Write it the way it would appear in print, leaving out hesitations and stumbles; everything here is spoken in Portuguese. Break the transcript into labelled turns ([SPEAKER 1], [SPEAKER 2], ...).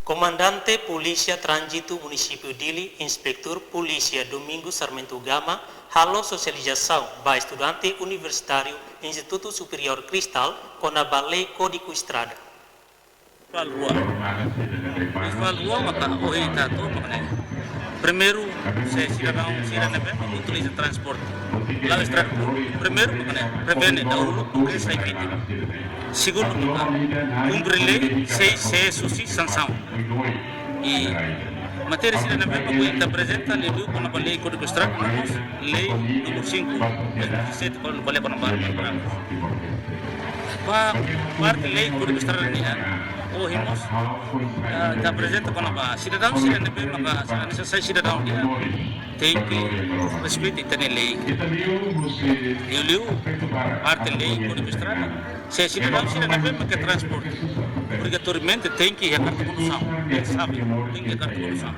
[SPEAKER 1] Comandante Polícia Trânsito Município Dili, Inspector Polícia Domingo Sarmento Gama, halo socialização para estudante universitário Instituto Superior Cristal com a Balei Código Estrada.
[SPEAKER 2] Falua maka ohita to makne. Primeiro, se cidadão utiliza transporte. Lá estrada. Primeiro, makne prevene da porque sai vítima. Segundo, cumpre lei se suci sanção. E matéria cidadã que apresenta lei do com a lei Código Estrada, lei número 5, 2017 com a lei para parte lei Código Estrada ohimos da apresenta com a cidadão maka necessário cidadão dia tem que respeitar a lei. Eu li parte lei Código Estrada. Se cidadão maka transporte obrigatoriamente tem que ir a carta de condução. Sabe, tem que ir a carta de condução.